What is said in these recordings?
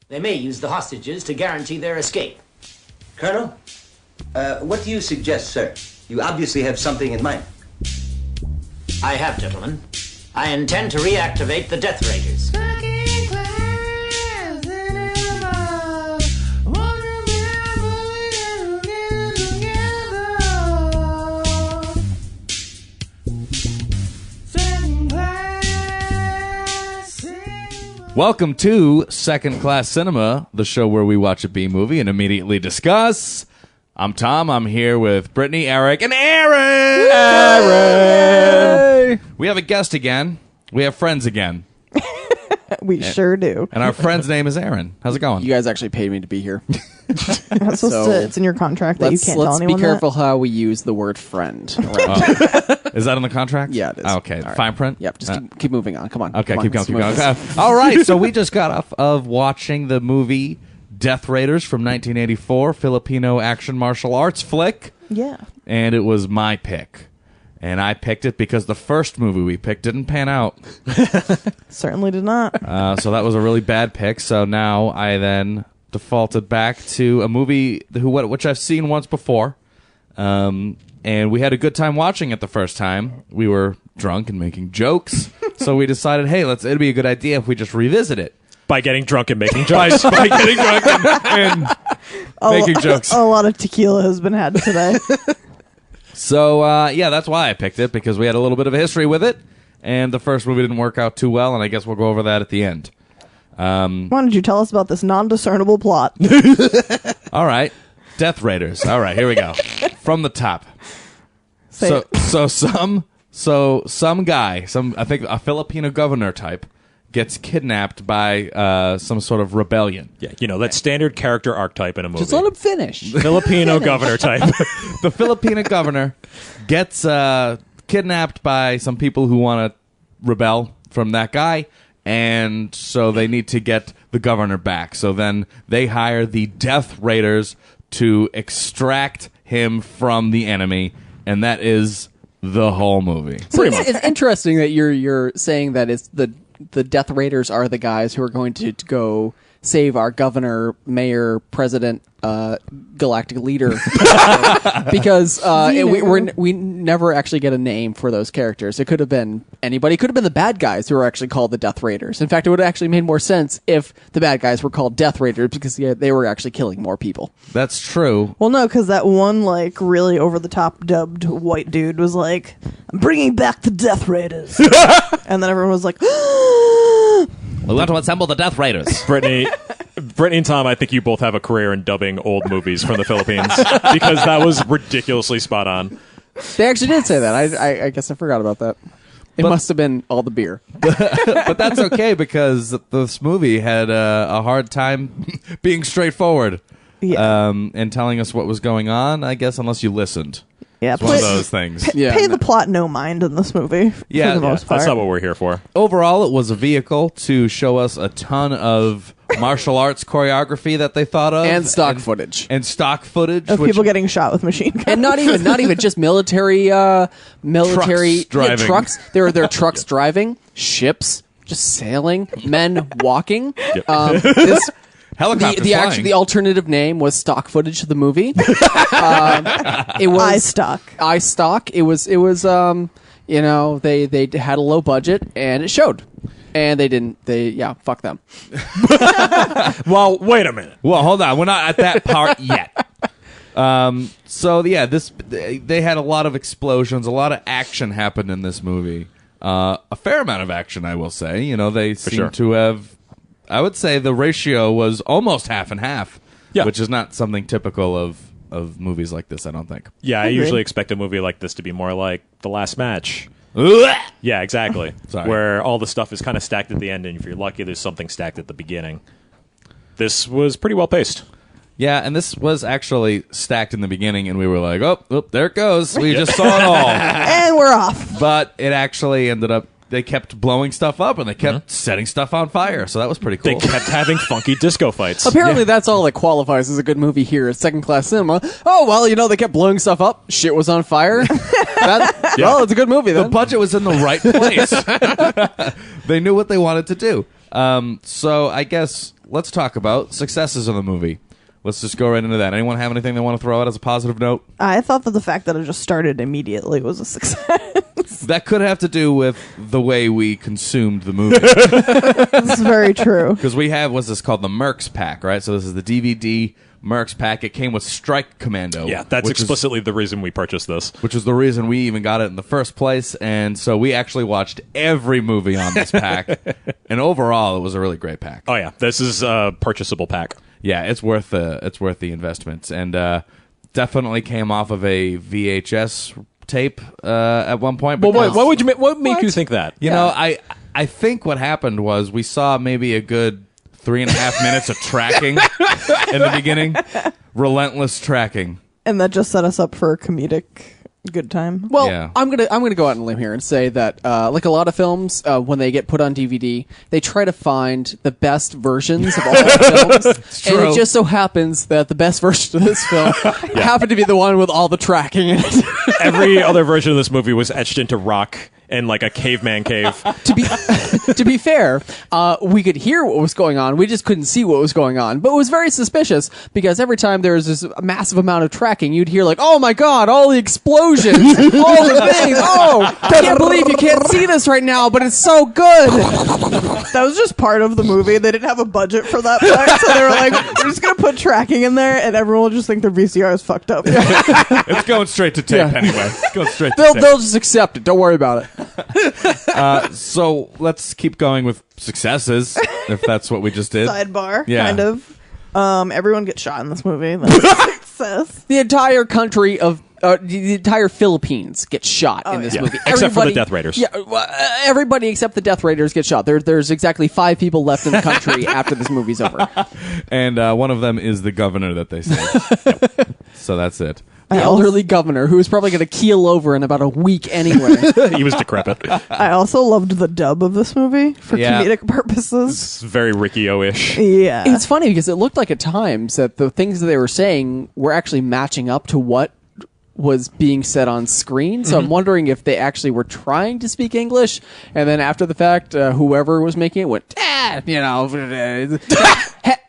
They may use the hostages to guarantee their escape. Colonel, what do you suggest, sir? You obviously have something in mind. I have, gentlemen. I intend to reactivate the Death Raiders. Welcome to Second Class Cinema, the show where we watch a B movie and immediately discuss. I'm Tom. I'm here with Brittany, Eric, and Aaron. Aaron. We have a guest again. We have friends again. We sure do. And our friend's name is Aaron. How's it going? You guys actually paid me to be here. It's in your contract that you can't tell anyone. Let's be careful how we use the word friend. Is that in the contract? Yeah, it is. Okay, right. Fine print? Yep, just keep moving on. Come on. Okay, keep going. Okay. All right, so we just got off of watching the movie Death Raiders from 1984, Filipino action martial arts flick. Yeah. And it was my pick. And I picked it because the first movie we picked didn't pan out. Certainly did not. So that was a really bad pick. So now I then defaulted back to a movie which I've seen once before. And we had a good time watching it the first time. We were drunk and making jokes. So we decided, hey, it'd be a good idea if we just revisit it. By getting drunk and making jokes. By getting drunk and making jokes. A lot of tequila has been had today. So, that's why I picked it, because we had a little bit of a history with it, and the first movie didn't work out too well, and I guess we'll go over that at the end. Why don't you tell us about this non-discernible plot? All right. Death Raiders. All right, here we go. From the top. Some guy, I think a Filipino governor type, gets kidnapped by some sort of rebellion. Yeah, that standard character archetype in a movie. Just let him finish. Filipino governor type. The Filipino governor gets kidnapped by some people who want to rebel from that guy, and so they need to get the governor back. So then they hire the Death Raiders to extract him from the enemy, and that is the whole movie. So it's interesting that you're saying that it's the Death Raiders are the guys who are going to go save our governor, mayor, president, galactic leader, because we never actually get a name for those characters. It could have been anybody. It could have been the bad guys who are actually called the Death Raiders. In fact, it would have actually made more sense if the bad guys were called Death Raiders, because they were actually killing more people. That's true. Well, no, because that one really over-the-top dubbed white dude was like, "I'm bringing back the Death Raiders," and then everyone was like, "We want to assemble the Death Raiders." Brittany and Tom, I think you both have a career in dubbing old movies from the Philippines, because that was ridiculously spot on. They actually did say that. I guess I forgot about that. It must have been all the beer. But that's okay, because this movie had a hard time being straightforward and telling us what was going on, I guess, unless you listened. Yeah, it's one of those things. Pay the plot no mind in this movie, for the most part. That's not what we're here for. Overall, it was a vehicle to show us a ton of martial arts choreography that they thought of. And stock footage. And stock footage. Of people getting shot with machine guns. And not even just military trucks driving. Trucks. There are trucks driving, ships just sailing, men walking. Yep. Helicopter flying. The alternative name was stock footage of the movie. It was iStock. It was they had a low budget, and it showed. And fuck them. Well, wait a minute. Well, hold on. We're not at that part yet. They had a lot of explosions, a lot of action happened in this movie. A fair amount of action, I will say. They seem to have, I would say the ratio was almost half and half, which is not something typical of movies like this, I don't think. Yeah, I usually expect a movie like this to be more like The Last Match. Yeah, exactly. Where all the stuff is kind of stacked at the end, and if you're lucky, there's something stacked at the beginning. This was pretty well paced. Yeah, and this was actually stacked in the beginning, and we were like, oh there it goes. We just saw it all. And we're off. But it actually ended up, they kept blowing stuff up, and they kept setting stuff on fire, so that was pretty cool. They kept having funky disco fights. Apparently that's all that qualifies as a good movie here at Second Class Cinema. Oh, well, they kept blowing stuff up. Shit was on fire. Well, it's a good movie then. The budget was in the right place. They knew what they wanted to do. So I guess let's talk about successes of the movie. Let's just go right into that. Anyone have anything they want to throw out as a positive note? I thought that the fact that it just started immediately was a success. That could have to do with the way we consumed the movie. This is very true. Because we have, what's this called? The Mercs pack, right? So this is the DVD Mercs pack. It came with Strike Commando. Yeah, that's explicitly the reason we purchased this. Which is the reason we even got it in the first place. And so we actually watched every movie on this pack. And overall, it was a really great pack. Oh, yeah. This is a purchasable pack. Yeah, it's worth the investment. And definitely came off of a VHS tape at one point. Well, what made you think that? You know, I think what happened was we saw maybe a good 3.5 minutes of tracking in the beginning. Relentless tracking. And that just set us up for a comedic good time. Well, Yeah. I'm gonna go out on a limb here and say that, like a lot of films, when they get put on DVD, they try to find the best versions of all the films, and it just so happens that the best version of this film happened to be the one with all the tracking in it. Every other version of this movie was etched into rock in like a caveman cave. To be fair, we could hear what was going on. We just couldn't see what was going on. But it was very suspicious because every time there was this massive amount of tracking, you'd hear like, "Oh my God, all the explosions, all the things. Oh, I can't believe you can't see this right now, but it's so good." That was just part of the movie. They didn't have a budget for that part, so they were like, "We're just gonna put tracking in there, and everyone will just think their VCR is fucked up." It's going straight to tape anyway. It's going straight to tape. They'll just accept it. Don't worry about it. So let's keep going with successes, if that's what we just did. Sidebar, Yeah. kind of. Everyone gets shot in this movie. That's a success. The entire country of the entire Philippines gets shot in this movie. Except for the Death Raiders. Yeah, everybody except the Death Raiders get shot. There's exactly 5 people left in the country after this movie's over. And one of them is the governor that they saved. So that's it. The elderly governor, who is probably going to keel over in about a week anyway. He was decrepit. I also loved the dub of this movie for comedic purposes. It's very Riccio-ish. Yeah. It's funny because it looked like at times that the things that they were saying were actually matching up to what was being said on screen. So I'm wondering if they actually were trying to speak English, and then after the fact, whoever was making it went,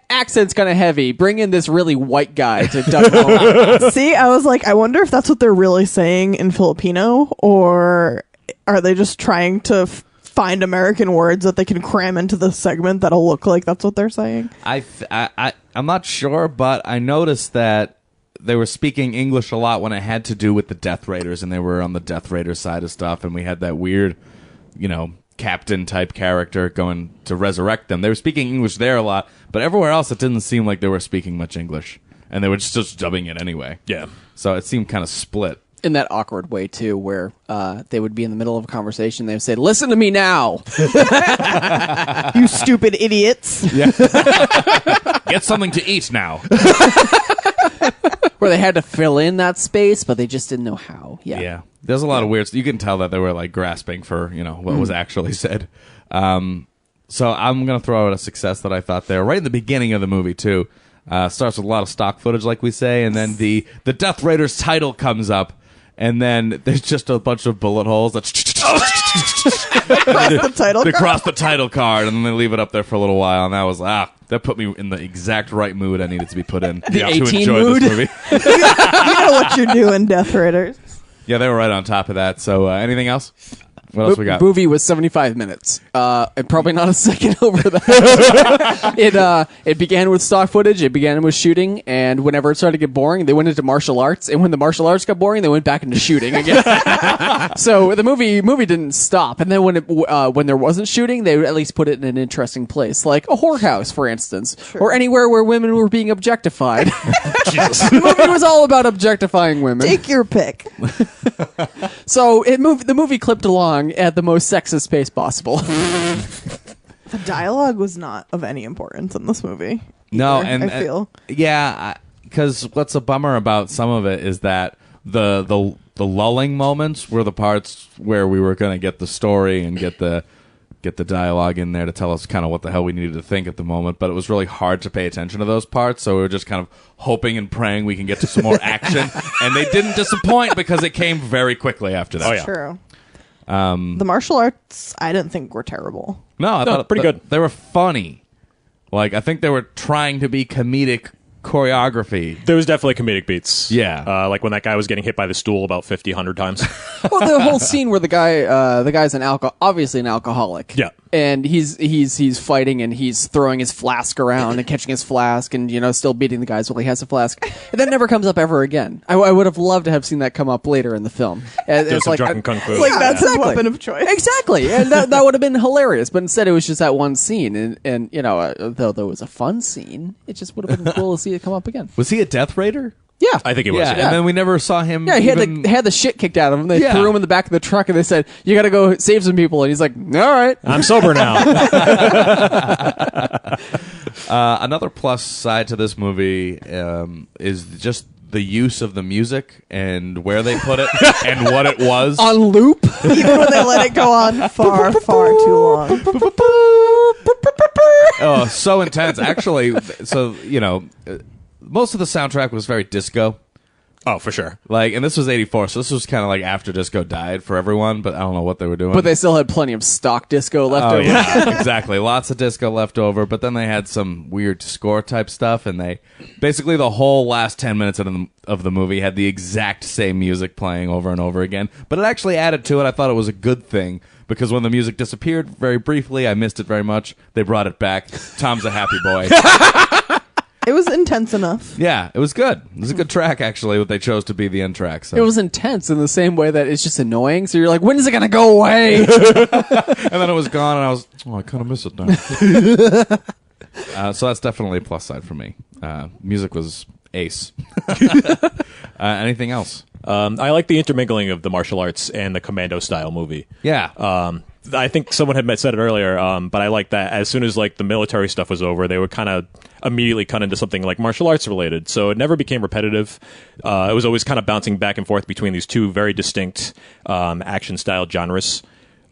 accent's kind of heavy. Bring in this really white guy to dub home. See, I was like, I wonder if that's what they're really saying in Filipino, or are they just trying to find American words that they can cram into the segment that'll look like that's what they're saying? I'm not sure, but I noticed that they were speaking English a lot when it had to do with the Death Raiders, and they were on the Death Raider side of stuff, and we had that weird, captain type character going to resurrect them. They were speaking English there a lot, but everywhere else it didn't seem like they were speaking much English, and they were just dubbing it anyway. Yeah. So it seemed kind of split. In that awkward way, too, where they would be in the middle of a conversation, they would say, "Listen to me now." You stupid idiots. Yeah. Get something to eat now. Where they had to fill in that space, but they just didn't know how. Yeah. There's a lot of weird. You can tell that they were like grasping for what was actually said. So I'm gonna throw out a success that I thought there right in the beginning of the movie too. Starts with a lot of stock footage, like we say, and then the Death Raiders title comes up, and then there's just a bunch of bullet holes that The title they card. cross the title card, and then they leave it up there for a little while, and that was that put me in the exact right mood I needed to be put in The to 18 enjoy mood? this movie. You know what you're doing, Death Raiders. Yeah, they were right on top of that. So anything else? What else we got? Movie was 75 minutes, and probably not a second over that. It began with stock footage. It began with shooting, and whenever it started to get boring, they went into martial arts. And when the martial arts got boring, they went back into shooting again. So the movie didn't stop. And then when there wasn't shooting, they would at least put it in an interesting place, like a whorehouse, for instance, or anywhere where women were being objectified. The movie was all about objectifying women. Take your pick. So the movie clipped along at the most sexist pace possible. The dialogue was not of any importance in this movie. No, either, and I feel because what's a bummer about some of it is that the lulling moments were the parts where we were going to get the story and get the dialogue in there to tell us kind of what the hell we needed to think at the moment, but it was really hard to pay attention to those parts, so we were just kind of hoping and praying we can get to some more action, and they didn't disappoint because it came very quickly after that. Oh, yeah. true. The martial arts, I didn't think were terrible. No, I thought pretty good. They were funny. Like, I think they were trying to be comedic choreography. There was definitely comedic beats. Yeah. Like when that guy was getting hit by the stool about 50, 100 times. Well, the whole scene where the guy's obviously an alcoholic. Yeah. And he's fighting and he's throwing his flask around and catching his flask and, still beating the guys while he has a flask. And that never comes up ever again. I would have loved to have seen that come up later in the film. It's like drunken kung fu. Like, that's his Exactly. weapon of choice. Exactly. And that would have been hilarious. But instead it was just that one scene. And though there was a fun scene, it just would have been cool to see it come up again. Was he a Death Raider? Yeah. I think it was. Yeah, and then we never saw him. Yeah, he even... had the shit kicked out of him. They Yeah. threw him in the back of the truck and they said, "You got to go save some people." And he's like, "All right, I'm sober now. Another plus side to this movie is just the use of the music and where they put it and what it was. on loop." Even when they let it go on far, far too long. Oh, so intense. Actually, so, most of the soundtrack was very disco. Oh, for sure. Like, and this was 84, so this was kind of like after disco died for everyone, but I don't know what they were doing. But they still had plenty of stock disco left Oh, over. yeah, exactly. Lots of disco left over, but then they had some weird score type stuff, and they basically the whole last 10 minutes of the movie had the exact same music playing over and over again. But it actually added to it. I thought it was a good thing, because when the music disappeared very briefly, I missed it very much. They brought it back. Tom's a happy boy. It was intense enough. Yeah, it was good. It was a good track, actually, what they chose to be the end track. So. It was intense in the same way that it's just annoying. So you're like, when is it going to go away? And then it was gone, and I was, I kind of miss it now. So that's definitely a plus side for me. Music was ace. Anything else? I like the intermingling of the martial arts and the commando style movie. Yeah. I think someone had said it earlier, but I like that as soon as like the military stuff was over, they would kind of immediately cut into something like martial arts related. So it never became repetitive. It was always kind of bouncing back and forth between these two very distinct action style genres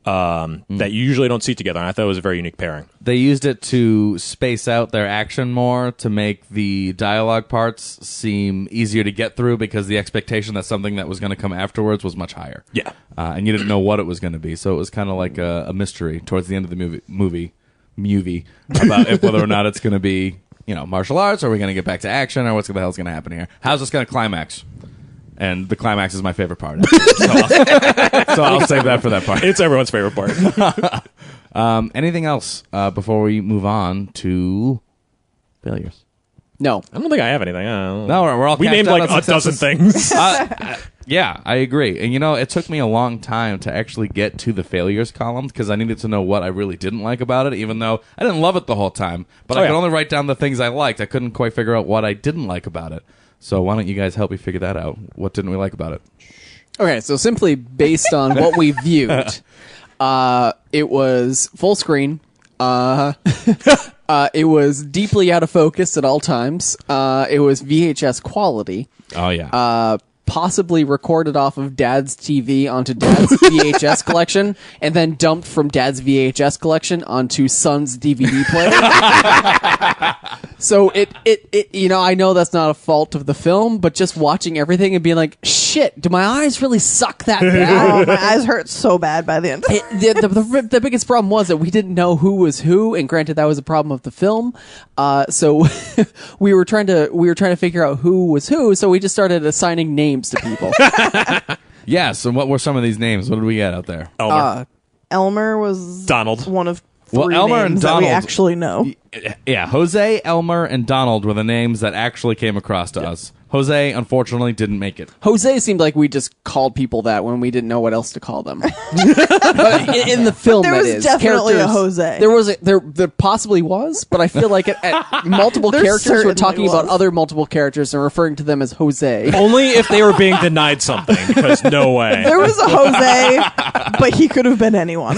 that you usually don't see together. And I thought it was a very unique pairing. They used it to space out their action more, to make the dialogue parts seem easier to get through, because the expectation that something that was going to come afterwards was much higher. Yeah. And you didn't know what it was going to be, so it was kind of like a mystery towards the end of the movie about whether or not it's going to be, martial arts, or are we going to get back to action, or what the hell's going to happen here? How's this going to climax? And the climax is my favorite part. So I'll save that for that part. It's everyone's favorite part. Anything else before we move on to failures? No. I don't think I have anything. No, we're all we cashed named out like on a dozen successes. things. Yeah, I agree. And it took me a long time to actually get to the failures column, because I needed to know what I really didn't like about it, even though I didn't love it the whole time. But I could only write down the things I liked. I couldn't quite figure out what I didn't like about it. So why don't you guys help me figure that out? What didn't we like about it? Okay, so simply based on what we viewed, it was full screen. It was deeply out of focus at all times. It was VHS quality. Oh, yeah. Possibly recorded off of Dad's TV onto Dad's VHS collection, and then dumped from Dad's VHS collection onto Son's DVD player. So it I know that's not a fault of the film, but just watching everything and being like, shit, do my eyes really suck that bad? Oh, my eyes hurt so bad by the end. The biggest problem was that we didn't know who was who, and granted that was a problem of the film. So we were trying to figure out who was who, so we just started assigning names to people. Yes, and what were some of these names? What did we get out there? Elmer was Donald. one of three Elmer names and that we Donald actually know. Yeah, Jose, Elmer, and Donald were the names that actually came across to us. Jose, unfortunately, didn't make it. Jose seemed like we just called people that when we didn't know what else to call them. But in the film, There that was is, definitely a characters- Jose. There possibly was, but I feel like at multiple There characters were certainly talking about was. other multiple characters and referring to them as Jose. Only if they were being denied something, because no way. There was a Jose, but he could have been anyone.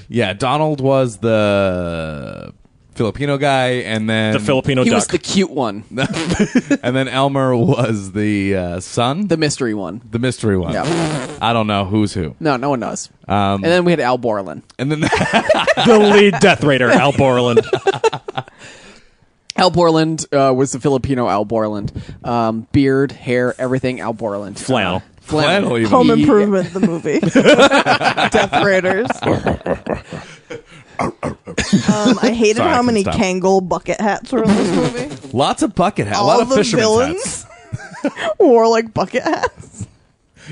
Yeah, Donald was the Filipino guy, and then The Filipino He duck. was the cute one, and then Elmer was the son, the mystery one. the mystery one. Yeah. I don't know who's who. No one knows. And then we had Al Borland. And then The lead Death Raider, Al Borland. Al Borland was the Filipino Al Borland. Beard, hair, everything Al Borland. Flannel. Flannel even. Home Improvement, the movie. Death Raiders. I hated Sorry, I how can many stop. Kangol bucket hats were in this movie. Lots of bucket hats. A All lot of the fisherman's villains hats. wore like bucket hats.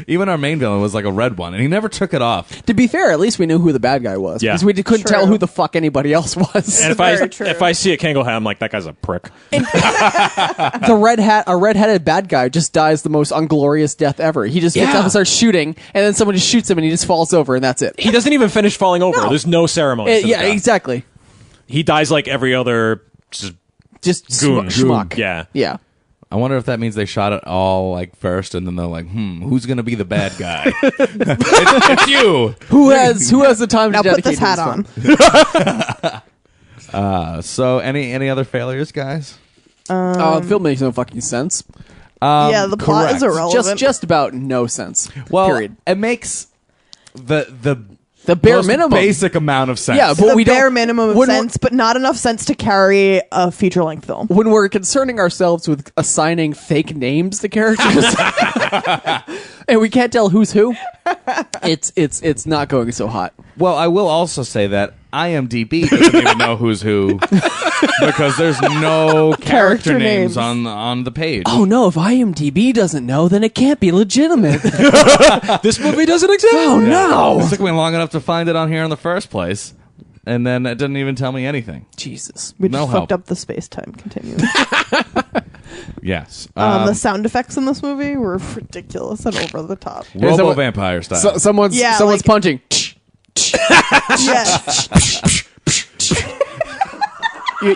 Even our main villain was like a red one, and he never took it off. To be fair, at least we knew who the bad guy was. Yeah. Because we couldn't True. tell who the fuck anybody else was. And Very true. if I see a Kangol hat, I'm like, that guy's a prick. A red-headed bad guy just dies the most unglorious death ever. He just gets Yeah. up and starts shooting, and then someone just shoots him, and he just falls over, and that's it. He doesn't even finish falling over. No. There's no ceremony. to the Yeah, death. exactly. He dies like every other Just goon. schmuck. Yeah. Yeah. I wonder if that means they shot it all like first, and then they're like, who's gonna be the bad guy? it's you. Who has the time to Now put dedicate this hat to on. So any other failures, guys? The film makes no fucking sense. Yeah, the plot correct. is irrelevant. Just about no sense. Well, period. it makes the The bare most minimum. basic amount of sense. Yeah, but the we don't- bare minimum of when sense, but not enough sense to carry a feature-length film. When we're concerning ourselves with assigning fake names to characters, and we can't tell who's who, it's not going so hot. Well, I will also say that IMDb doesn't even know who's who because there's no character Character names names. on the page. Oh no! If IMDb doesn't know, then it can't be legitimate. This movie doesn't exist. Oh no! It took me long enough to find it on here in the first place, and then it didn't even tell me anything. Jesus. We No just help. fucked up the space-time continuum. Yes, The sound effects in this movie were ridiculous and over the top. Robo someone- Vampire style. Someone's Yeah, like- punching. Yes.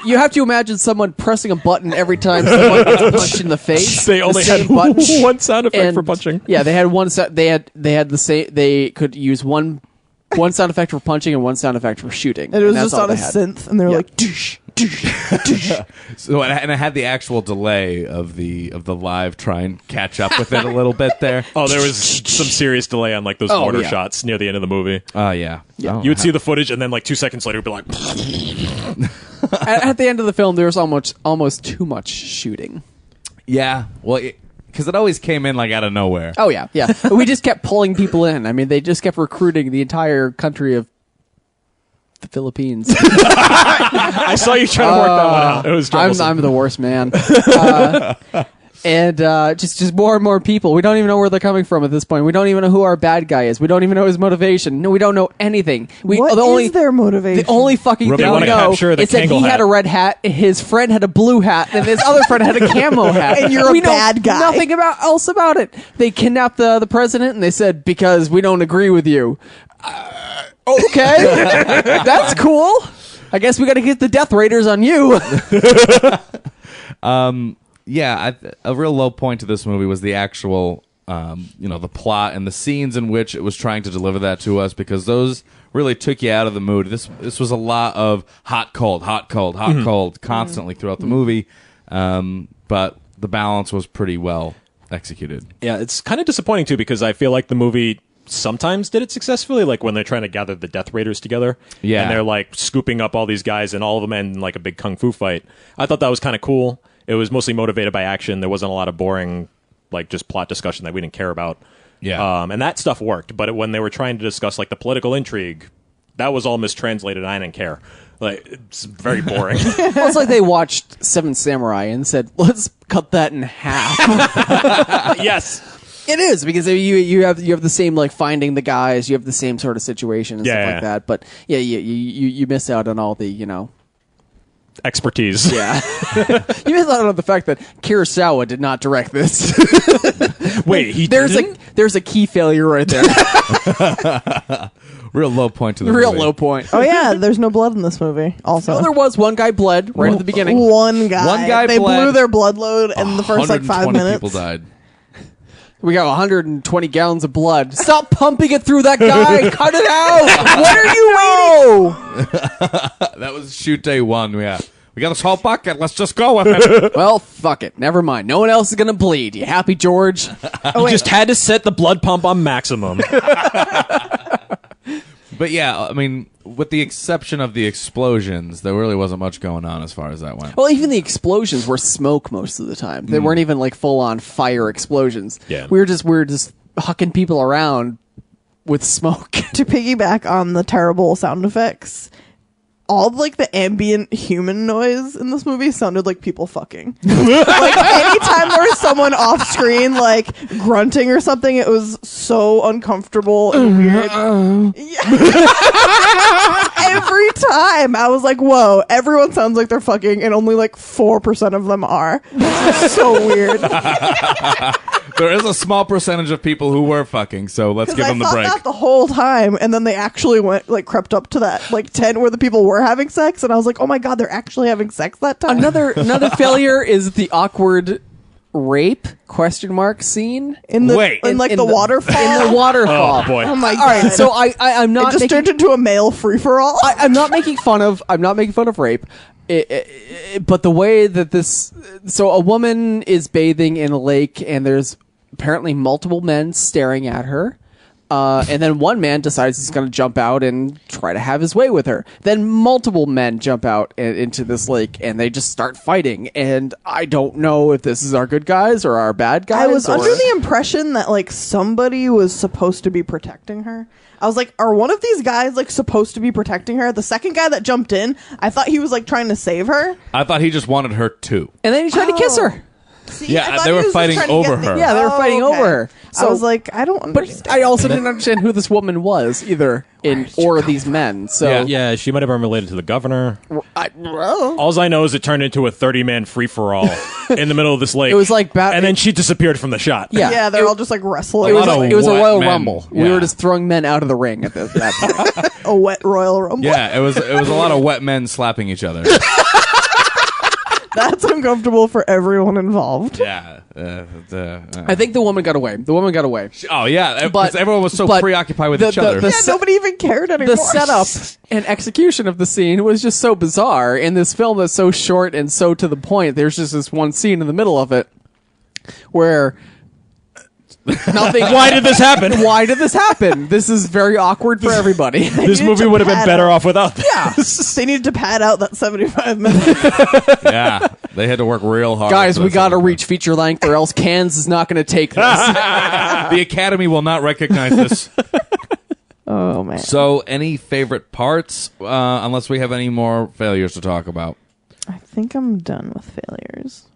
You have to imagine someone pressing a button every time someone gets punched in the face. They only The had same button. one sound effect And- for punching. Yeah, they had one. They had the same. They could use one sound effect for punching and one sound effect for shooting. And it was that's just all on a they had. synth, and they were Yeah. like, "Doosh, doosh, doosh." So and I had the actual delay of the live try and catch up with it a little bit there. Oh, there was some serious delay on like those Oh, mortar yeah. shots near the end of the movie. Yeah. Oh, You would see the footage, and then like 2 seconds later, it'd be like, At the end of the film, there was almost too much shooting. Yeah. Well, because it always came in like out of nowhere. Oh yeah. We just kept pulling people in. I mean, they just kept recruiting the entire country of the Philippines. I saw you trying to work that one out. It was troublesome. I'm the worst man. And just more and more people. We don't even know where they're coming from at this point. We don't even know who our bad guy is. We don't even know his motivation. No, we don't know anything. What is their motivation? The only fucking thing Rebellion. we They know wanna capture the is that he Kangol had hat. a red hat, his friend had a blue hat, and his other friend had a camo hat. And you're a we know bad guy. Nothing else about it. They kidnapped the president, and they said, because we don't agree with you. Okay. That's cool. I guess we got to get the Death Raiders on you. Yeah, a real low point to this movie was the actual, the plot and the scenes in which it was trying to deliver that to us, because those really took you out of the mood. This was a lot of hot, cold, hot, cold, hot, cold, constantly throughout the movie, but the balance was pretty well executed. Yeah, it's kind of disappointing too, because I feel like the movie sometimes did it successfully, like when they're trying to gather the Death Raiders together. Yeah. And they're like scooping up all these guys and all of them in like a big kung fu fight. I thought that was kind of cool. It was mostly motivated by action. There wasn't a lot of boring, like just plot discussion that we didn't care about. Yeah. And that stuff worked. But when they were trying to discuss like the political intrigue, that was all mistranslated. And I didn't care. Like, it's very boring. Well, it's like they watched Seven Samurai and said, let's cut that in half. Yes. It is, because you have the same, like, finding the guys, you have the same sort of situation and stuff like that. But yeah, you miss out on all the, Expertise. Yeah. You miss out on the fact that Kurosawa did not direct this. Wait, there's a key failure right there. Real low point to the Real movie. low point. Oh yeah, there's no blood in this movie. Also, No, there was one guy bled right at the beginning. One guy. One guy They bled. blew their blood load in the first like 5 120 minutes. people died. We got 120 gallons of blood. Stop pumping it through that guy. Cut it out. What are you waiting? That was shoot day one. Yeah. We got this whole bucket. Let's just go with it. Well, fuck it. Never mind. No one else is going to bleed. You happy, George? You just had to set the blood pump on maximum. But yeah, I mean, with the exception of the explosions, there really wasn't much going on as far as that went. Well, even the explosions were smoke most of the time. They weren't even like full on fire explosions. Yeah. We were just hucking people around with smoke. To piggyback on the terrible sound effects, all like the ambient human noise in this movie sounded like people fucking. Like anytime there was someone off screen like grunting or something, it was so uncomfortable and weird. Yeah. Every time I was like, whoa, everyone sounds like they're fucking and only like 4% of them are. It's so weird. There is a small percentage of people who were fucking, so let's give them the break. I thought that the whole time, and then they actually crept up to that like 10 where the people were having sex, and I was like, oh my god, they're actually having sex that time. Another failure is the awkward rape scene in the waterfall. In the waterfall. Oh boy. Oh my god. All right, so I'm not it just turned into a male free for all. I'm not making fun of rape. But the way that so a woman is bathing in a lake and there's apparently multiple men staring at her. And then one man decides he's going to jump out and try to have his way with her. Then multiple men jump out into this lake and they just start fighting. And I don't know if this is our good guys or our bad guys. I was under the impression that like somebody was supposed to be protecting her. I was like, are one of these guys like supposed to be protecting her? The second guy that jumped in, I thought he was like trying to save her. I thought he just wanted her too. And then he tried to kiss her. See, yeah, they were fighting over her. Yeah, they were fighting over her. So I was like, I don't understand. But I also didn't understand who this woman was either, or these men. So yeah, she might have been related to the governor. Well, All I know is it turned into a 30-man free-for-all in the middle of this lake. It was like and then she disappeared from the shot. Yeah, they're all just like wrestling. It was a wet Royal men. Rumble. Yeah. We were just throwing men out of the ring at that point. A wet Royal Rumble. Yeah, it was a lot of wet men slapping each other. That's uncomfortable for everyone involved. Yeah. I think the woman got away. Oh yeah, But because everyone was so but preoccupied with the- each other. the- Yeah, nobody even cared anymore. The setup and execution of the scene was just so bizarre. In this film that's so short and so to the point, there's just this one scene in the middle of it where nothing. Why did this happen? Why did this happen? This is very awkward for everybody. This movie would have been better off without this. Yeah, they needed to pad out that 75 minutes. Yeah, they had to work real hard. Guys, for we this got to one. reach feature length, or else Cannes is not going to take this. The Academy will not recognize this. Oh man. So, any favorite parts? Unless we have any more failures to talk about. I think I'm done with failures.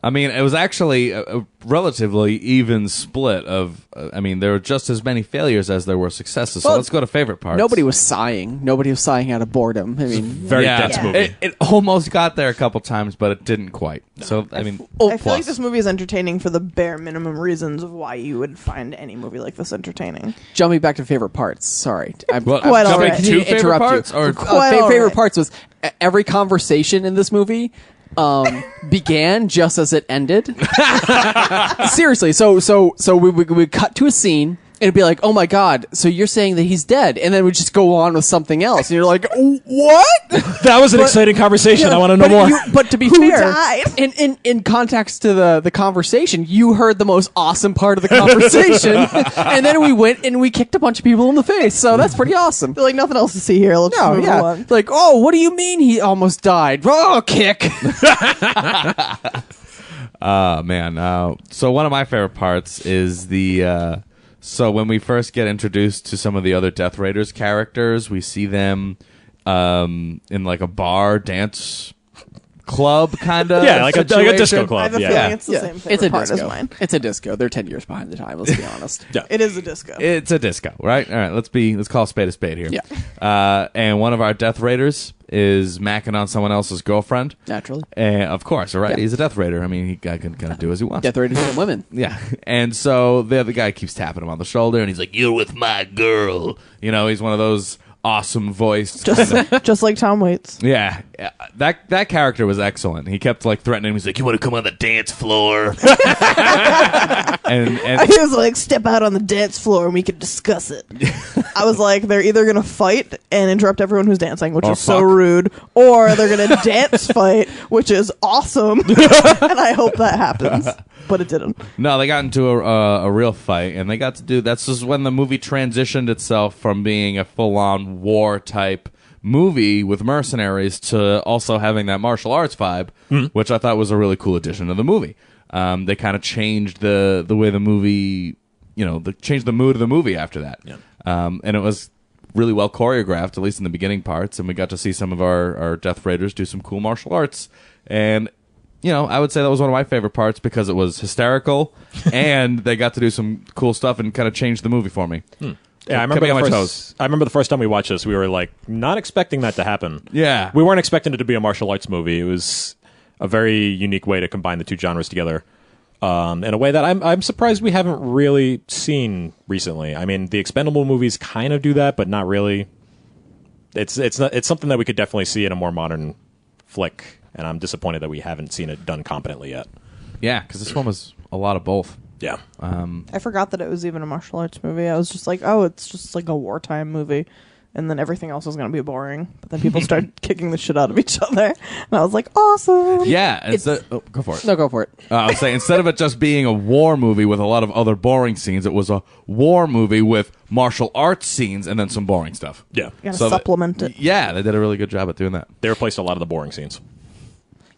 I mean, it was actually a relatively even split of. I mean, there were just as many failures as there were successes. So Well, let's go to favorite parts. Nobody was sighing. Nobody was sighing out of boredom. I mean, Very dense movie. It almost got there a couple times, but it didn't quite. So I mean, I feel like this movie is entertaining for the bare minimum reasons of why you would find any movie like this entertaining. jumping back to favorite parts. Sorry, Well, Quite all jumping right. to Interrupt favorite you. parts, or Quite all favorite right. parts was every conversation in this movie began just as it ended. Seriously, so we cut to a scene. And it'd be like, oh my god, so you're saying that he's dead, and then we just go on with something else, and you're like, what? That was an exciting conversation. I want to know more. But to be Who fair, died? in context to the conversation, you heard the most awesome part of the conversation, and then we went and we kicked a bunch of people in the face. So that's pretty awesome. Feel like nothing else to see here. Let's move on. Like, oh, what do you mean he almost died? Oh, kick. man. So one of my favorite parts is the. So when we first get introduced to some of the other Death Raiders characters, we see them in like a bar dance club kind of Yeah, like a disco club. I have a Yeah. feeling it's the same It's favorite a part disco. as mine. It's a disco. They're 10 years behind the time. Let's be honest. Yeah. It is a disco. It's a disco, right? All right, let's call a spade here. Yeah. And one of our Death Raiders is macking on someone else's girlfriend. Naturally. Of course, all right. Yeah. He's a Death Raider. I mean, he can kind of do as he wants. Death Raiders and women. Yeah. And so the other guy keeps tapping him on the shoulder, and he's like, "You're with my girl." You know, he's one of those awesome voiced. Just like Tom Waits. Yeah. That character was excellent. He kept like threatening him. He's like, "You want to come on the dance floor?" and He was like, step out on the dance floor and we can discuss it. I was like, they're either going to fight and interrupt everyone who's dancing, which Or is so fuck. rude, or they're going to dance fight, which is awesome. And I hope that happens. But it didn't. no, they got into a real fight, and they got to do. That's just when the movie transitioned itself from being a full-on war type movie with mercenaries to also having that martial arts vibe, which I thought was a really cool addition to the movie. They kind of changed the way the movie changed the mood of the movie after that. Yeah. And it was really well choreographed, at least in the beginning parts, and we got to see some of our Death Raiders do some cool martial arts. And I would say that was one of my favorite parts because it was hysterical, and they got to do some cool stuff and kind of change the movie for me. Yeah, I remember the first time we watched this, we were like not expecting that to happen. Yeah. We weren't expecting it to be a martial arts movie. It was a very unique way to combine the two genres together. In a way that I'm surprised we haven't really seen recently. I mean, the Expendable movies kind of do that, but not really. It's something that we could definitely see in a more modern flick, and I'm disappointed that we haven't seen it done competently yet. Yeah, because this one was a lot of both. Yeah. I forgot that it was even a martial arts movie. I was just like, oh, it's just like a wartime movie. And then everything else was going to be boring. But then people started kicking the shit out of each other. And I was like, awesome. Yeah. Go for it. No, go for it. I was saying, instead of it just being a war movie with a lot of other boring scenes, it was a war movie with martial arts scenes and then some boring stuff. Yeah. You got to supplement it. Yeah, they did a really good job at doing that. They replaced a lot of the boring scenes.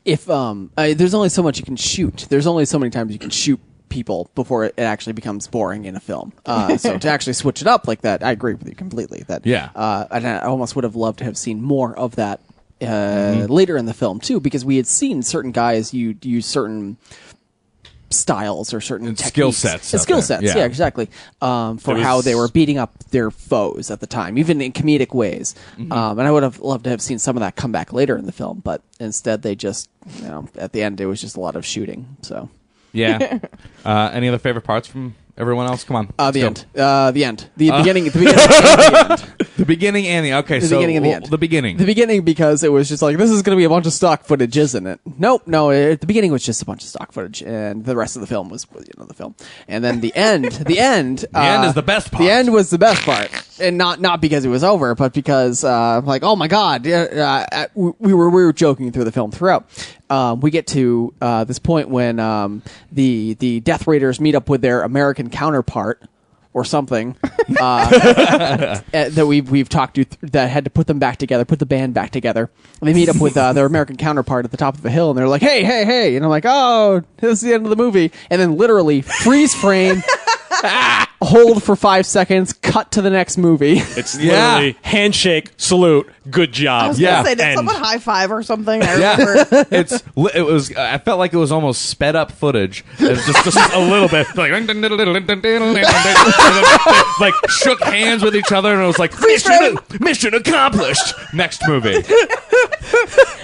If there's only so much you can shoot. There's only so many times you can shoot people before it actually becomes boring in a film. So to actually switch it up like that, I agree with you completely. And I almost would have loved to have seen more of that later in the film too, because we had seen certain guys use certain styles or certain skill sets. Yeah, exactly. For how they were beating up their foes at the time, even in comedic ways. And I would have loved to have seen some of that come back later in the film, but instead they just, at the end, it was just a lot of shooting. So. Yeah. Any other favorite parts from everyone else? Come on. The end. The beginning. The beginning. And the end. The beginning and the okay. The beginning and the end. The beginning. The beginning, because it was just like, this is going to be a bunch of stock footage, isn't it? Nope. No. The beginning was just a bunch of stock footage, and the rest of the film was the film. And then the end. The end. The end is the best part. The end was the best part, and not because it was over, but because like, oh my god, we were joking through the film throughout. We get to this point when the Death Raiders meet up with their American counterpart or something that we've talked to that had to put them back together, put the band back together. And they meet up with their American counterpart at the top of the hill, and they're like, hey, and I'm like, oh, this is the end of the movie. And then literally freeze frame. Hold for 5 seconds, cut to the next movie. It's literally handshake, salute, good job. I was gonna say, did someone high five or something? I remember. It was. I felt like it was almost sped up footage. It was just a little bit like shook hands with each other, and it was like mission accomplished. Next movie.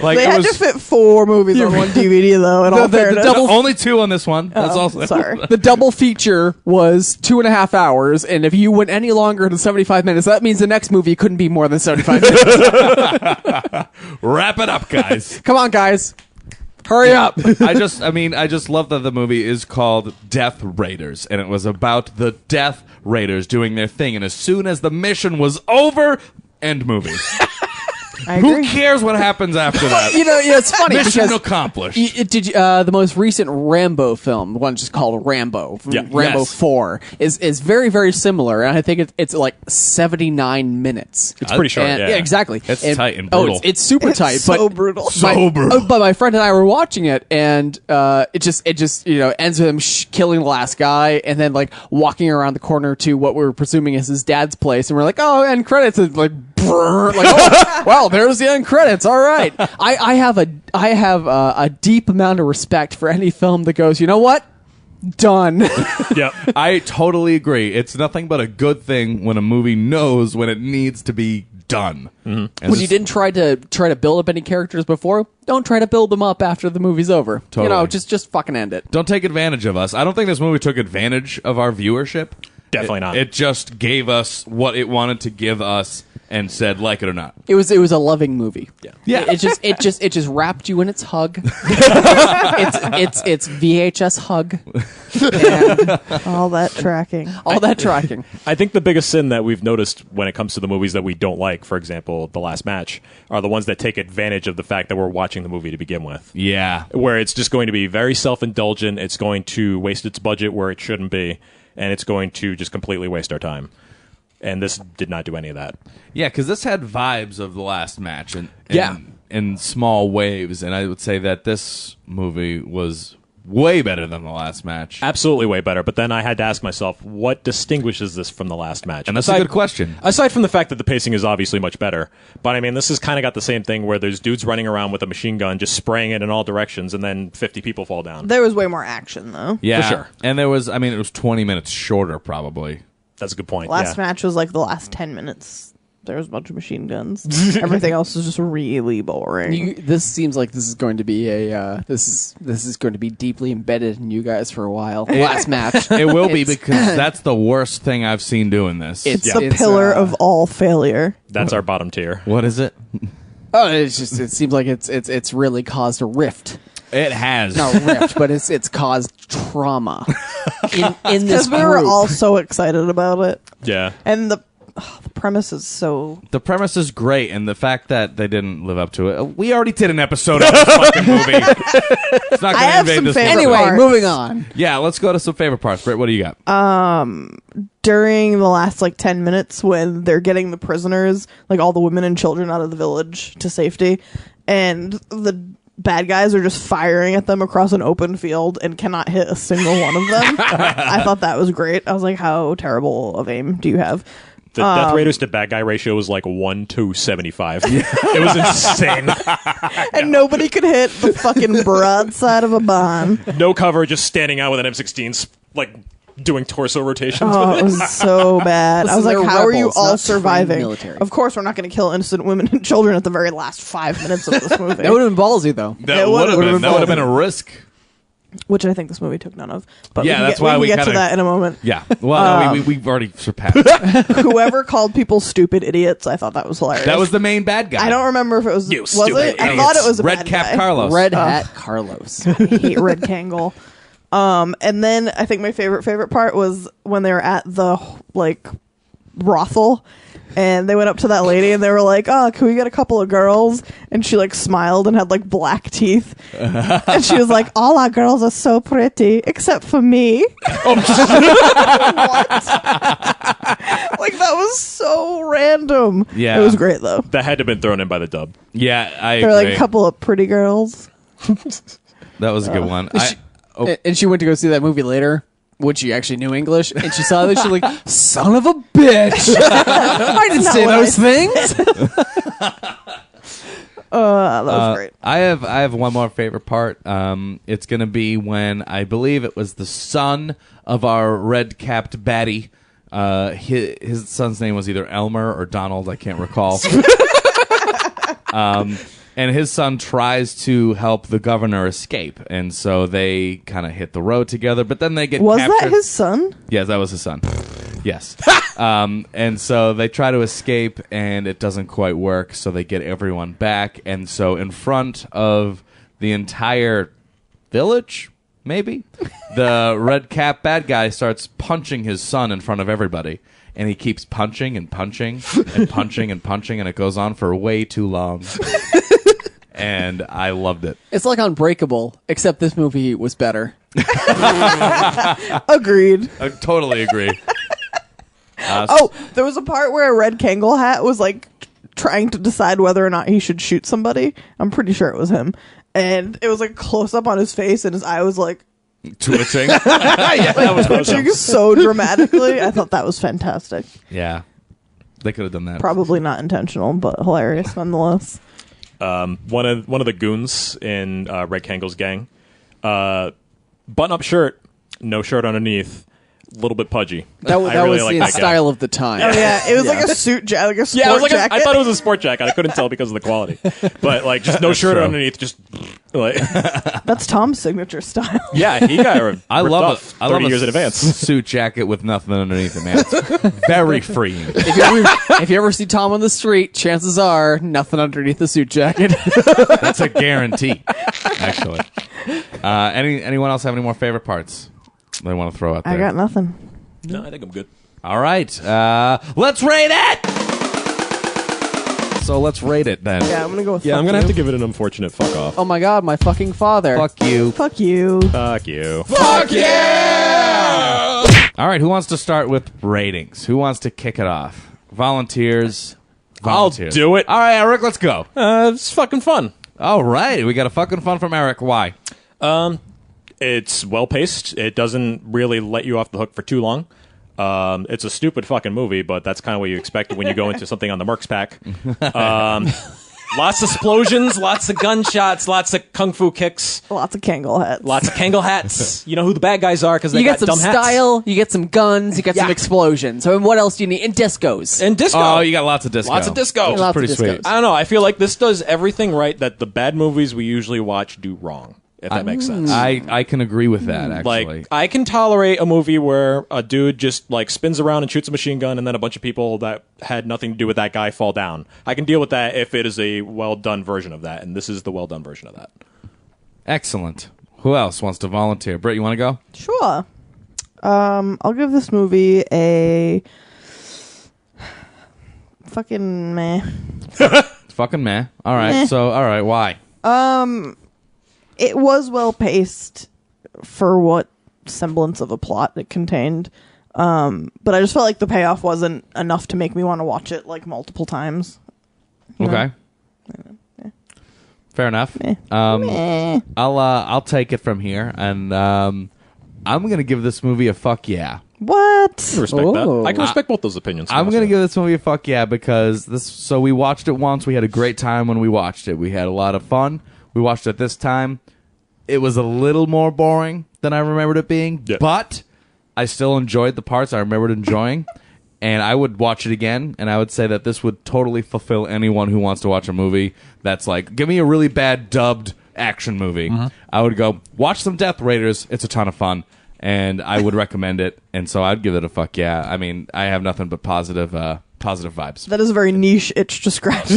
Like they had to fit 4 movies on one DVD, though. In all fairness, only 2 on this one. That's also sorry. The double feature was 2.5 hours, and if you went any longer than 75 minutes, that means the next movie couldn't be more than 75 minutes. Wrap it up, guys. Come on, guys. Hurry up. I just love that the movie is called Death Raiders, and it was about the Death Raiders doing their thing, and as soon as the mission was over, end movie. Who cares what happens after that? It's funny mission because accomplished. The most recent Rambo film, the one just called Rambo, Rambo 4, is very, very similar, and I think it's like 79 minutes. It's pretty short. Yeah, exactly. It's tight and brutal. It's super tight. So but brutal. But my friend and I were watching it, and it just ends with him killing the last guy, and then like walking around the corner to what we were presuming is his dad's place, and we're like, oh, end credits, and like. Like, oh, well, there's the end credits. All right, I have a deep amount of respect for any film that goes, you know what, done. Yeah, I totally agree. It's nothing but a good thing when a movie knows when it needs to be done. Mm-hmm. When you didn't try to build up any characters before, don't try to build them up after the movie's over. Totally. Just fucking end it. Don't take advantage of us. I don't think this movie took advantage of our viewership. Definitely not. It just gave us what it wanted to give us. And said, like it or not. It was a loving movie. Yeah. It just wrapped you in its hug. it's VHS hug. And all that tracking. I think the biggest sin that we've noticed when it comes to the movies that we don't like, for example, The Last Match, are the ones that take advantage of the fact that we're watching the movie to begin with. Yeah. Where it's just going to be very self-indulgent, it's going to waste its budget where it shouldn't be, and it's going to just completely waste our time. And this did not do any of that. Yeah, because this had vibes of The Last Match in small waves, and I would say that this movie was way better than the last match. Absolutely way better. But then I had to ask myself, what distinguishes this from the last match? And that's a good question. Aside from the fact that the pacing is obviously much better. But I mean, this has kind of got the same thing where there's dudes running around with a machine gun just spraying it in all directions and then 50 people fall down. There was way more action, though. Yeah, for sure. And there was, I mean, it was 20 minutes shorter, probably. That's a good point. Last yeah. match was like the last 10 minutes. There was a bunch of machine guns. Everything else was just really boring. This seems like this is going to be this is going to be deeply embedded in you guys for a while. Last match, It will be because that's the worst thing I've seen doing this. It's the pillar of all failure. That's our bottom tier. What is it? Oh, it's just it seems like it's really caused a rift. It has. Not rift, but it's caused trauma in this Because we were group. all so excited about it. Yeah. And the premise is so... The premise is great, and the fact that they didn't live up to it. We already did an episode of this fucking movie. It's not I going to have invade some this. favorite Anyway, parts. moving on. Yeah, let's go to some favorite parts. Britt, what do you got? During the last, 10 minutes when they're getting the prisoners, all the women and children out of the village to safety, and the bad guys are just firing at them across an open field and cannot hit a single one of them. I thought that was great. I was like, how terrible of aim do you have? The Death Raiders to bad guy ratio was like 1 to 75. It was insane. And nobody could hit the fucking broadside of a bomb. No cover, just standing out with an M16, doing torso rotations Oh, with it was so bad. I was Listen, like, they're how are you rebels, all not trained surviving? military. Of course, we're not going to kill innocent women and children at the very last 5 minutes of this movie. That would have been ballsy, though. That It would have would've been. That would have been a risk. Which I think this movie took none of. But Yeah, we that's can why we we can get to kinda- that in a moment. Yeah. Well, no, we've already surpassed it. Whoever called people stupid idiots, I thought that was hilarious. That was the main bad guy. I don't remember if it was. You Was stupid it? I idiots. thought it was a Red bad Cap guy. Carlos. Red Hat Carlos. I hate Red Kangle. And then I think my favorite part was when they were at the brothel, and they went up to that lady and they were like, "Oh, can we get a couple of girls?" And she smiled and had black teeth, and she was like, "All our girls are so pretty except for me." What? That was so random. Yeah. It was great though. That had to have been thrown in by the dub. Yeah, I They're agree. a couple of pretty girls. That was a good one. And she went to go see that movie later, when she actually knew English, and she saw that, she was like, son of a bitch! I didn't say what those things! That was great. I have one more favorite part. It's going to be when I believe it was the son of our red-capped baddie. His son's name was either Elmer or Donald. I can't recall. And his son tries to help the governor escape, and so they kind of hit the road together. But then they get Was captured. that his son? Yes, that was his son. Yes. And so they try to escape, and it doesn't quite work, so they get everyone back. And so in front of the entire village, maybe, the red cap bad guy starts punching his son in front of everybody. And he keeps punching and punching and punching and punching, and it goes on for way too long. And I loved it. It's like Unbreakable, except this movie was better. Agreed. I totally agree. Oh, there was a part where a red Kangle hat was trying to decide whether or not he should shoot somebody. I'm pretty sure it was him. And it was close up on his face, and his eye was Twitching. Yeah, that was twitching so dramatically. I thought that was fantastic. Yeah. They could have done that. Probably not intentional, but hilarious nonetheless. One of the goons in Red Kangle's gang, button-up shirt, no shirt underneath, a little bit pudgy. That I really was like the that guy. style of the time. Oh yeah, it was like a suit jacket, a sport Yeah, it was jacket. I thought it was a sport jacket. I couldn't tell because of the quality, but just no shirt true. underneath. Just That's Tom's signature style. yeah, he got ripped I love off it. I love 30 years in advance. Suit jacket with nothing underneath it, man. It's very freeing. If you ever see Tom on the street, chances are nothing underneath the suit jacket. That's a guarantee, actually. Anyone else have any more favorite parts they want to throw out there? I got nothing. No, I think I'm good. All right. Let's rate it! So let's rate it then. Yeah, I'm gonna go with. Yeah, fuck I'm gonna you. have to give it an unfortunate fuck off. Oh my god, my fucking father. Fuck you. Fuck you. Fuck you. Fuck you! All right, who wants to start with ratings? Who wants to kick it off? Volunteers. I'll do it. All right, Eric, let's go. It's fucking fun. All right, we got a fucking fun from Eric. Why? It's well paced. It doesn't really let you off the hook for too long. It's a stupid fucking movie, but that's kind of what you expect when you go into something on the Mercs pack. Lots of explosions, lots of gunshots, lots of kung fu kicks, Lots of Kangol hats. lots of Kangol hats. You know who the bad guys are because they You got get some dumb hats. style, you get some guns, you get some Yeah. explosions. So what else do you need? And discos. And disco. Oh, you got lots of disco. Lots of disco. Which is Lots of pretty discos. sweet. I don't know. I feel like this does everything right that the bad movies we usually watch do wrong, if that makes sense. I can agree with that, actually. Like, I can tolerate a movie where a dude just, like, spins around and shoots a machine gun and then a bunch of people that had nothing to do with that guy fall down. I can deal with that if it is a well-done version of that, and this is the well-done version of that. Excellent. Who else wants to volunteer? Britt, you want to go? Sure. I'll give this movie a fucking meh. Fucking meh. All right. Meh. So, all right. Why? It was well paced for what semblance of a plot it contained. But I just felt like the payoff wasn't enough to make me want to watch it like multiple times. You know? Okay. Fair enough. Meh. I'll take it from here, and I'm gonna give this movie a fuck yeah. What? I can respect that. I can respect both those opinions. I'm gonna give this movie a fuck yeah because this. So we watched it once. We had a great time when we watched it. We had a lot of fun. We watched it this time. It was a little more boring than I remembered it being, Yeah. but I still enjoyed the parts I remembered enjoying. And I would watch it again, and I would say that this would totally fulfill anyone who wants to watch a movie that's like, give me a really bad dubbed action movie. I would go, watch some Death Raiders. It's a ton of fun, and I would recommend it. And so I'd give it a fuck yeah. I mean, I have nothing but positive vibes. That is a very niche itch to scratch.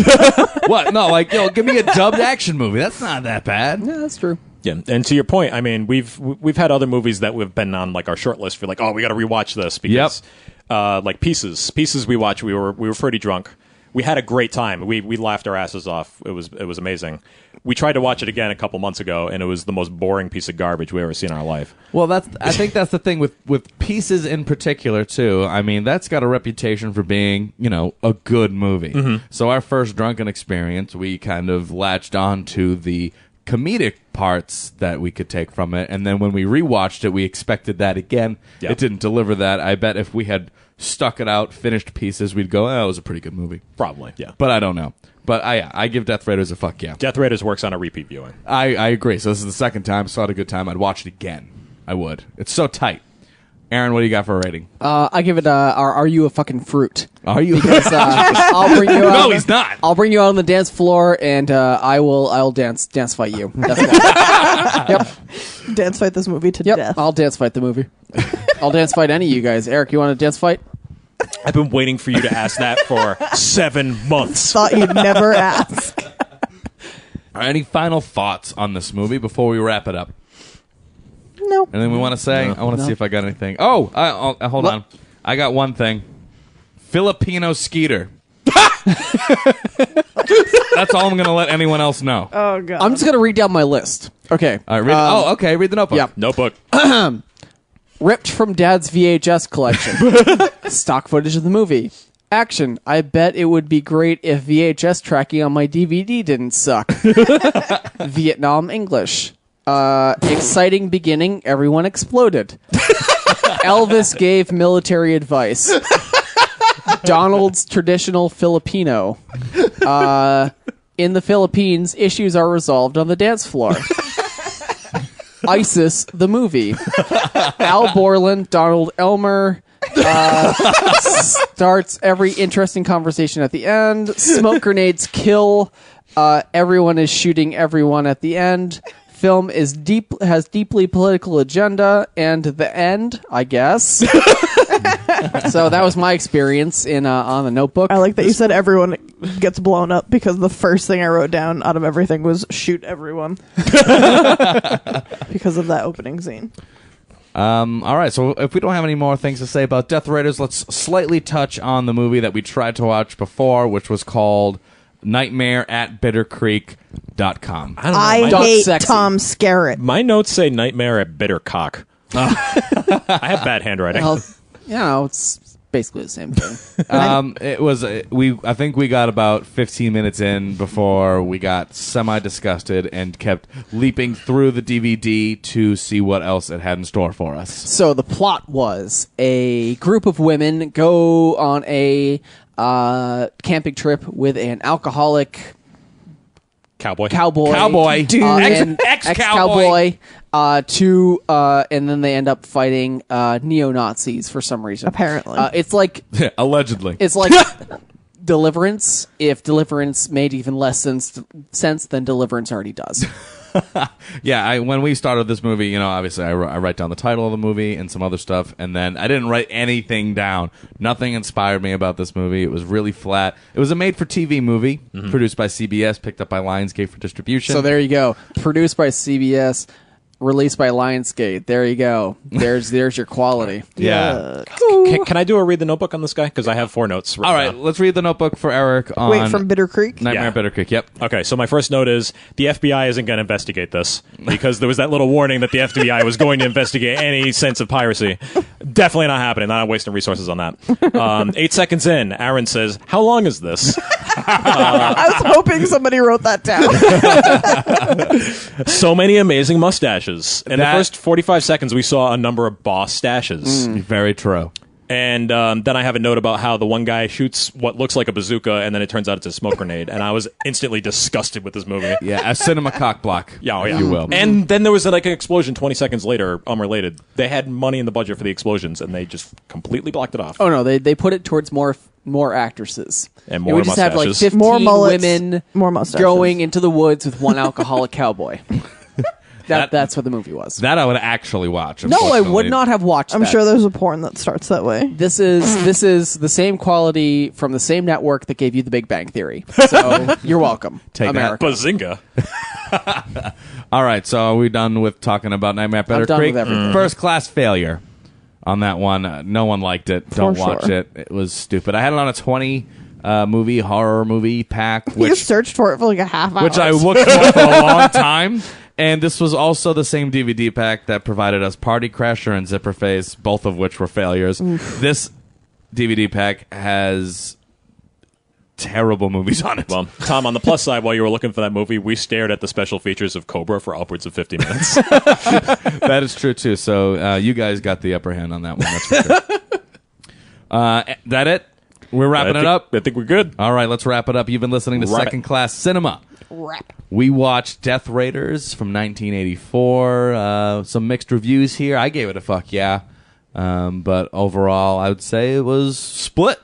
What? No, like, give me a dubbed action movie. That's not that bad. Yeah, that's true. Yeah, and to your point, I mean, we've had other movies that we've been on like our short list for like, oh, we got to rewatch this because, like Pieces we watched, we were pretty drunk. We had a great time. We laughed our asses off. It was amazing. We tried to watch it again a couple months ago, and it was the most boring piece of garbage we ever seen in our life. Well, I think that's the thing with Pieces in particular too. I mean, that's got a reputation for being, a good movie. So our first drunken experience, we kind of latched on to the comedic parts that we could take from it, and then when we rewatched it, we expected that again. Yep. It didn't deliver that. I bet if we had stuck it out, finished Pieces, we'd go, oh, it was a pretty good movie. Probably, yeah. But I don't know. But I give Death Raiders a fuck yeah. Death Raiders works on a repeat viewing. I agree. So this is the second time. So I had a good time. I'd watch it again. I would. It's so tight. Aaron, what do you got for a rating? I give it Are You a Fucking Fruit? Are you? Because I'll bring you out. No, he's not. I'll bring you out on the dance floor, and I'll dance fight you. That's why. Yep. Dance fight this movie to Yep. death. I'll dance fight the movie. I'll dance fight any of you guys. Eric, you want to dance fight? I've been waiting for you to ask that for 7 months. Thought you'd never ask. Any final thoughts on this movie before we wrap it up? Nope. Anything we want to say? I want to see if I got anything. Oh, hold on. I got one thing. Filipino Skeeter. That's all I'm going to let anyone else know. Oh, God. I'm just gonna read down my list. Okay. All right, okay. Read the notebook. Yeah. Notebook. Ripped from Dad's VHS collection. Stock footage of the movie. Action. I bet it would be great if VHS tracking on my DVD didn't suck. Vietnam English. Exciting beginning. Everyone exploded. Elvis gave military advice. Donald's traditional Filipino. In the Philippines, issues are resolved on the dance floor. ISIS, the movie. Al Borland, Donald Elmer. Starts every interesting conversation at the end. Smoke grenades kill. Everyone is shooting everyone at the end. Film has deeply political agenda, and the end, I guess. So that was my experience on the Notebook. I like that you said everyone gets blown up because the first thing I wrote down out of everything was shoot everyone. Because of that opening scene. All right, so if we don't have any more things to say about Death Raiders, let's slightly touch on the movie that we tried to watch before, which was called Nightmare at bittercreek.com. I hate Tom Skerritt. My notes say Nightmare at Bittercock. I have bad handwriting. Well, it's basically the same thing. It was I think we got about 15 minutes in before we got semi-disgusted and kept leaping through the DVD to see what else it had in store for us. So the plot was a group of women go on a camping trip with an alcoholic Cowboy. dude, and ex-cowboy. and then they end up fighting neo-Nazis for some reason. Apparently. It's like Allegedly. it's like Deliverance. If Deliverance made even less sense than Deliverance already does. Yeah, when we started this movie, obviously I write down the title of the movie and some other stuff, and then I didn't write anything down. Nothing inspired me about this movie. It was really flat. It was a made-for-TV movie, produced by CBS, picked up by Lionsgate for distribution. So there you go. Produced by CBS, released by Lionsgate. There you go. There's your quality. Yeah. Can I do a read the notebook on this guy? Because I have 4 notes. All right, let's read the notebook for Eric on Wait, from Bitter Creek? Nightmare Yeah. at Bitter Creek, yep. Okay, so my first note is the FBI isn't going to investigate this because there was that little warning that the FBI was going to investigate any sense of piracy. Definitely not happening. Not wasting resources on that. 8 seconds in, Aaron says, "How long is this?" I was hoping somebody wrote that down. So many amazing mustaches. In the That- first 45 seconds, we saw a number of boss stashes. Very true. And then I have a note about how the one guy shoots what looks like a bazooka, and then it turns out it's a smoke grenade. And I was instantly disgusted with this movie. Yeah, a cinema cock block, Yeah, if you will. And then there was like an explosion 20 seconds later, unrelated. They had money in the budget for the explosions, and they just completely blocked it off. Oh no, they put it towards more actresses. And It more would just have like mustaches. 15 More mullets, women more mustaches. going into the woods with one alcoholic cowboy. That's what the movie was. That I would actually watch. No, I would unfortunately. not have watched I'm that. sure there's a porn that starts that way. This is the same quality from the same network that gave you The Big Bang Theory. So you're welcome, Take that. America. Bazinga. All right, so are we done with talking about Nightmare at Better done Creek? with everything. First class failure on that one. No one liked it. Don't For watch sure. it. It was stupid. I had it on a 20 horror movie pack, You which searched for it for like a half hour. I looked for a long time. And this was also the same DVD pack that provided us Party Crasher and Zipper Face, both of which were failures. This DVD pack has terrible movies on it. Well, Tom, on the plus side, while you were looking for that movie, we stared at the special features of Cobra for upwards of 50 minutes. That is true, too. So you guys got the upper hand on that one. That's for sure. That it? We're wrapping it up? I think we're good. All right, let's wrap it up. You've been listening to Wrap it. Second Class Cinema. Rap. We watched Death Raiders from 1984. Some mixed reviews here. I gave it a fuck yeah. But overall, I would say it was split.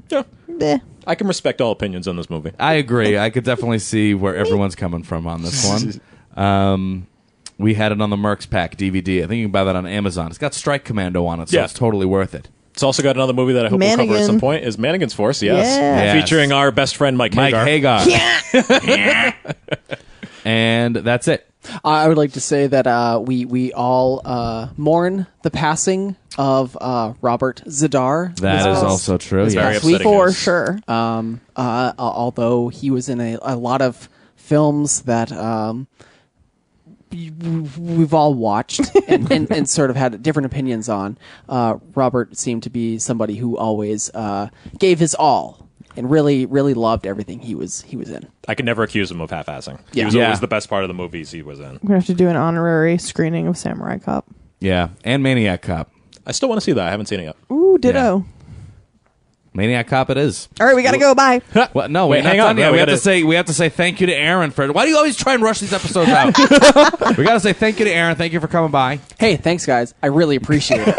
Yeah. Bleh. I can respect all opinions on this movie. I agree. I could definitely see where everyone's coming from on this one. We had it on the Mercs Pack DVD. I think you can buy that on Amazon. It's got Strike Commando on it, so Yeah. it's totally worth it. It's also got another movie that I hope we'll cover at Mannigan. some point, is Mannigan's Force, yes. Yeah. Yes. Featuring our best friend Mike Hagar. And that's it. I would like to say that we all mourn the passing of Robert Z'Dar. That is also true. It's very Yes. upsetting For news. sure. Although he was in a lot of films that we've all watched and sort of had different opinions on. Robert seemed to be somebody who always gave his all and really loved everything he was in. I can never accuse him of half-assing. He Yeah. was Yeah. always the best part of the movies he was in. We're going to have to do an honorary screening of Samurai Cop. Yeah, and Maniac Cop. I still want to see that. I haven't seen it yet. Ooh, ditto. Maniac Cop it is. All right, we got to go. Bye. Well, no, Wait, we're not hang done on. yet. No, we we have to say thank you to Aaron for. Why do you always try and rush these episodes out? We got to say thank you to Aaron. Thank you for coming by. Hey, thanks guys. I really appreciate it.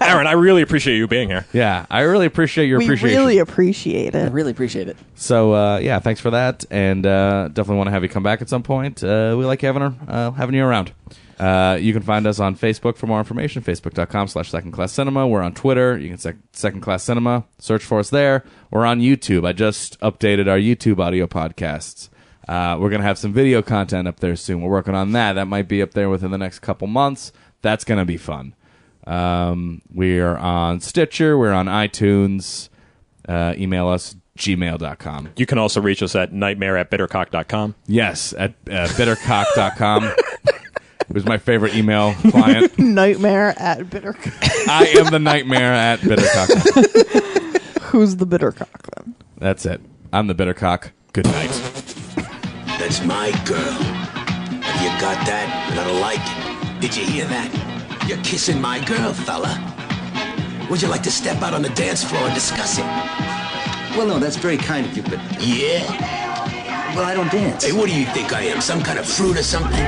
Aaron, I really appreciate you being here. Yeah, I really appreciate your We appreciation. really appreciate I it. really appreciate it. So yeah, thanks for that, and definitely want to have you come back at some point. We like having you around. You can find us on Facebook for more information, facebook.com/secondclasscinema. We're on Twitter. You can Second Class Cinema. Search for us there. We're on YouTube. I just updated our YouTube audio podcasts. We're going to have some video content up there soon. We're working on that. That might be up there within the next couple months. That's going to be fun. We're on Stitcher. We're on iTunes. Email us, gmail.com. You can also reach us at nightmare@bittercock.com. Yes, at bittercock.com. It was my favorite email client. Nightmare at Bittercock. I am the nightmare at Bittercock. Who's the Bittercock then? That's it. I'm the Bittercock. Good night. That's my girl. Have you got that? And I don't like it. Did you hear that? You're kissing my girl, fella. Would you like to step out on the dance floor and discuss it? Well, no, that's very kind of you, but... Yeah? Well, I don't dance. Hey, what do you think I am? Some kind of fruit or something?